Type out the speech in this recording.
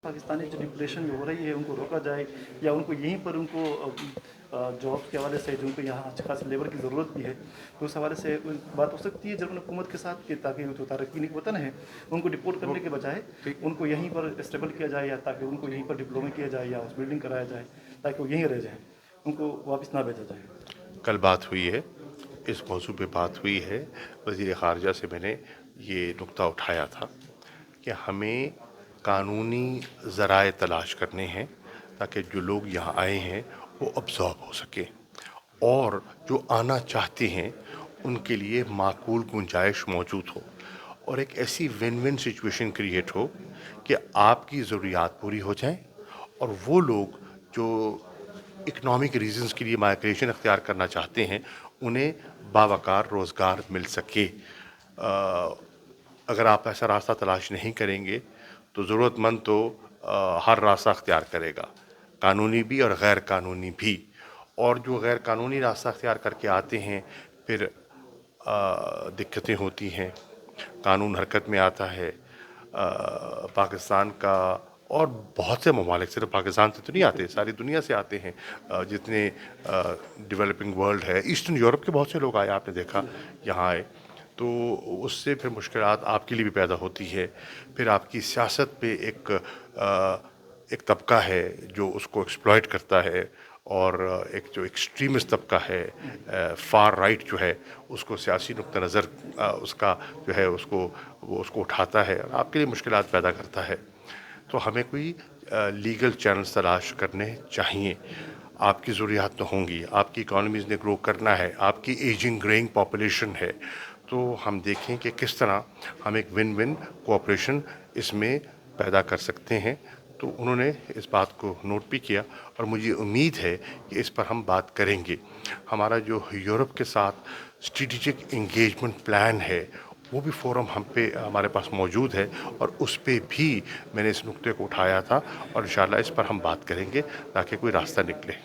पाकिस्तानी जो डिप्रेशन जो हो रही है उनको रोका जाए या उनको यहीं पर उनको जॉब के हवाले से जो उनको यहाँ अच्छी खासी लेबर की ज़रूरत भी है, तो उस हवाले से बात हो सकती है जर्मन हुकूमत के साथ कि ताकि जो तारकीन वतन है उनको डिपोर्ट करने के बजाय उनको यहीं पर स्टेबल किया जाए, या ताकि उनको यहीं पर डिप्लोमा किया जाए या हाउस बिल्डिंग कराया जाए ताकि वो यहीं रह जाएँ, उनको वापस ना भेजा जाए। कल बात हुई है, इस मौजू पे बात हुई है। वज़ीर ख़ारजा से मैंने ये नुक्ता उठाया था कि हमें कानूनी ज़राए तलाश करने हैं ताकि जो लोग यहाँ आए हैं वो अब्ज़ॉर्ब हो सके, और जो आना चाहते हैं उनके लिए माकूल गुंजाइश मौजूद हो, और एक ऐसी विन विन सिचुएशन क्रिएट हो कि आपकी ज़रूरियात पूरी हो जाएं और वो लोग जो इकनॉमिक रीजंस के लिए माइग्रेशन अख्तियार करना चाहते हैं उन्हें बावकार रोज़गार मिल सके। अगर आप ऐसा रास्ता तलाश नहीं करेंगे तो ज़रूरतमंद तो हर रास्ता अख्तियार करेगा, कानूनी भी और गैर कानूनी भी। और जो गैर कानूनी रास्ता अख्तियार करके आते हैं फिर दिक्कतें होती हैं, कानून हरकत में आता है। पाकिस्तान का और बहुत से ममालिक, सिर्फ पाकिस्तान से तो नहीं आते, सारी दुनिया से आते हैं। जितने डेवलपिंग वर्ल्ड है, ईस्टर्न यूरोप के बहुत से लोग आए, आपने देखा यहाँ आए, तो उससे फिर मुश्किलात आपके लिए भी पैदा होती है। फिर आपकी सियासत पे एक तबका है जो उसको एक्सप्लॉइट करता है, और एक जो एक्सट्रीमिस्ट तबका है, फार राइट जो है, उसको सियासी नुक्ता नज़र उसका जो है उसको उठाता है और आपके लिए मुश्किलात पैदा करता है। तो हमें कोई लीगल चैनल्स तलाश करने चाहिए। आपकी ज़रूरियात तो होंगी, आपकी इकॉनमीज़ ने ग्रो करना है, आपकी एजिंग ग्रेइंग पॉपुलेशन है, तो हम देखें कि किस तरह हम एक विन विन कोऑपरेशन इसमें पैदा कर सकते हैं। तो उन्होंने इस बात को नोट भी किया और मुझे उम्मीद है कि इस पर हम बात करेंगे। हमारा जो यूरोप के साथ स्ट्रेटेजिक एंगेजमेंट प्लान है वो भी फ़ोरम हमारे पास मौजूद है, और उस पे भी मैंने इस नुक्ते को उठाया था, और इंशाल्लाह इस पर हम बात करेंगे ताकि कोई रास्ता निकले।